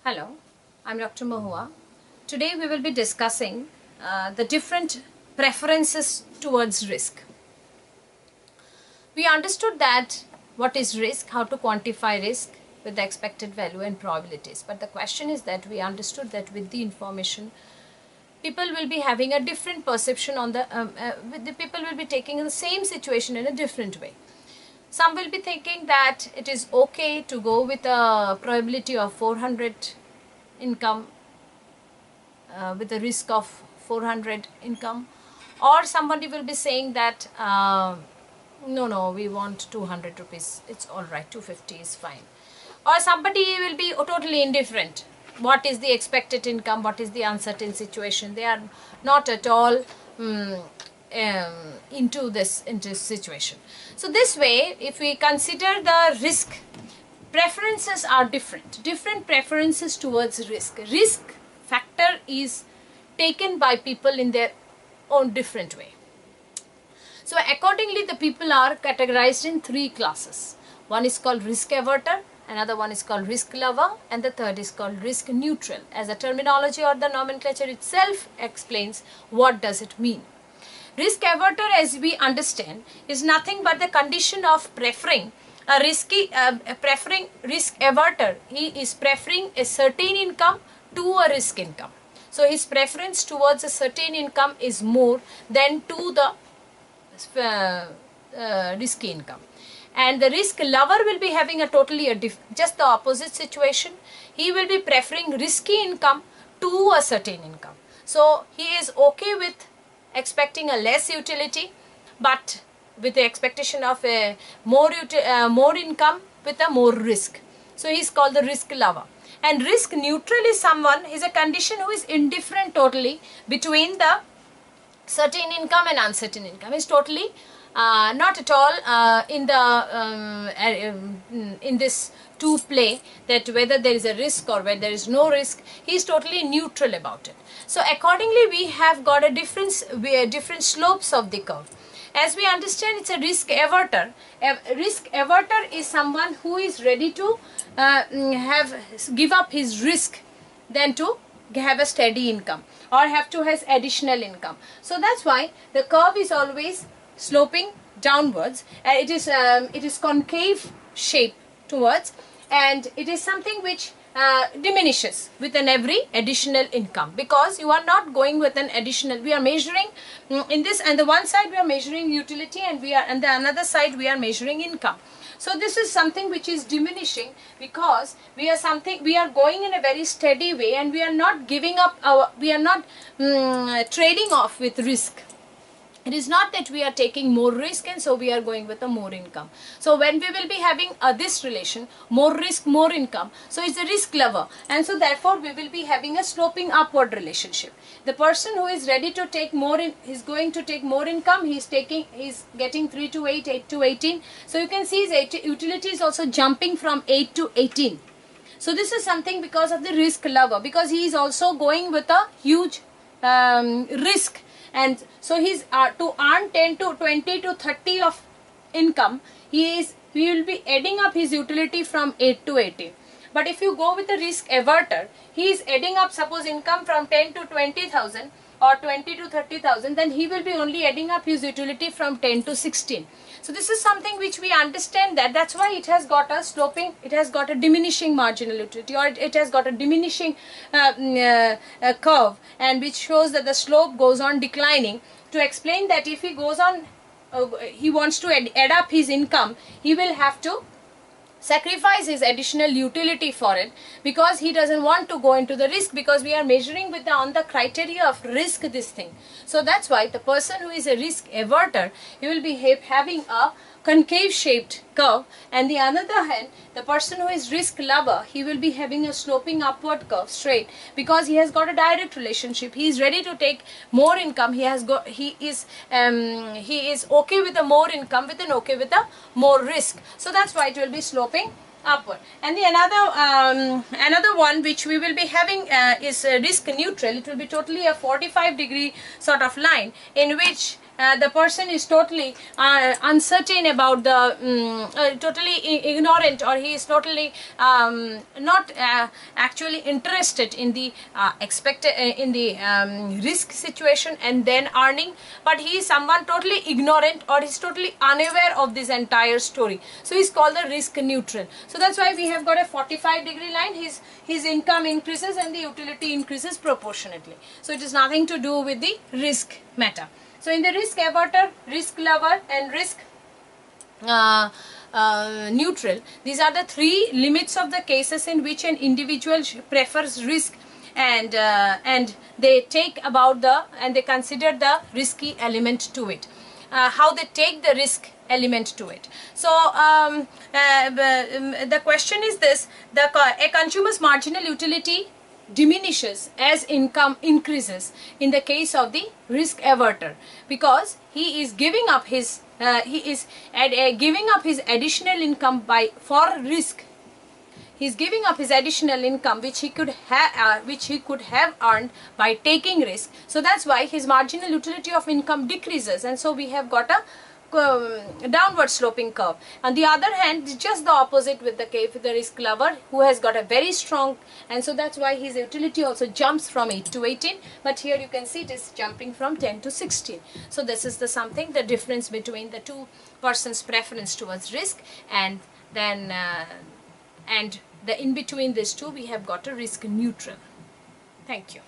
Hello, I'm Dr. Mahua. Today we will be discussing the different preferences towards risk. We understood that what is risk, how to quantify risk with the expected value and probabilities. But the question is that we understood that with the information, people will be having a different perception on the people will be taking the same situation in a different way. Some will be thinking that it is okay to go with a probability of 400 income with a risk of 400 income, or somebody will be saying that no, we want 200 rupees, it's all right, 250 is fine. Or somebody will be totally indifferent. What is the expected income, what is the uncertain situation? They are not at all into this situation. So this way, if we consider the risk, preferences are different preferences towards risk factor is taken by people in their own different way. So accordingly, the people are categorized in three classes. One is called risk averter, another one is called risk lover, and the third is called risk neutral. As a terminology or the nomenclature itself explains what does it mean. Risk averter, as we understand, is nothing but the condition of preferring a risk averter. He is preferring a certain income to a risk income. So his preference towards a certain income is more than to the risky income. And the risk lover will be having a totally just the opposite situation. He will be preferring risky income to a certain income. So he is okay with expecting a less utility, but with the expectation of a more income with a more risk. So he is called the risk lover. And risk neutral is a condition who is indifferent totally between the certain income and uncertain income. He is totally not at all in this to play that whether there is a risk or whether there is no risk. He is totally neutral about it. So accordingly, we have got a different slopes of the curve. As we understand, it's a risk averter. A risk averter is someone who is ready to give up his risk than to have a steady income or have to has additional income. So that's why the curve is always sloping downwards. It is concave shape towards, and it is something which diminishes with an every additional income, because you are not going with an additional. We are measuring in this, and the one side we are measuring utility, and the another side we are measuring income. So this is something which is diminishing, because we are going in a very steady way, and we are not giving up we are not trading off with risk. It is not that we are taking more risk and so we are going with a more income. So when we will be having this relation, more risk, more income, so it's a risk lover, and so therefore we will be having a sloping upward relationship. The person who is ready to take more is going to take more income. He's getting 3 to 8, 8 to 18. So you can see his utility is also jumping from 8 to 18. So this is something because of the risk lover, because he is also going with a huge risk. And so he's to earn 10 to 20 to 30 of income, he will be adding up his utility from 8 to 18. But if you go with a risk averter, he is adding up, suppose income from 10 to 20,000 or 20 to 30,000, then he will be only adding up his utility from 10 to 16. So this is something which we understand, that's why it has got a sloping, it has got a diminishing marginal utility, or it has got a diminishing curve, and which shows that the slope goes on declining, to explain that if he goes on, he wants to add up his income, he will have to sacrifice his additional utility for it, because he doesn't want to go into the risk, because we are measuring with on the criteria of risk this thing. So that's why the person who is a risk averter, he will be having a concave shaped curve, and the other hand, the person who is risk lover, he will be having a sloping upward curve straight, because he has got a direct relationship. He is ready to take more income. He is okay with a more income, with an okay with a more risk. So that's why it will be sloping upward. And the another one which we will be having is risk neutral. It will be totally a 45-degree sort of line, in which the person is totally uncertain about the totally ignorant, or he is totally not actually interested in the expected in the risk situation and then earning, but he is someone totally ignorant or is totally unaware of this entire story. So he's called the risk neutral. So that's why we have got a 45-degree line. His income increases and the utility increases proportionately. So it is nothing to do with the risk matter. So in the risk averter, risk lover and risk neutral, these are the three limits of the cases in which an individual prefers risk, and they take about the, and they consider the risky element to it. How they take the risk element to it. So the question is this: a consumer's marginal utility diminishes as income increases in the case of the risk averter, because he is giving up his giving up his additional income for risk. He is giving up his additional income which he could have earned by taking risk. So that's why his marginal utility of income decreases, and so we have got a downward sloping curve. On the other hand, just the opposite with the risk lover, who has got a very strong, and so that's why his utility also jumps from 8 to 18, but here you can see it is jumping from 10 to 16. So this is the difference between the two persons' preference towards risk, and then in between these two we have got a risk neutral. Thank you.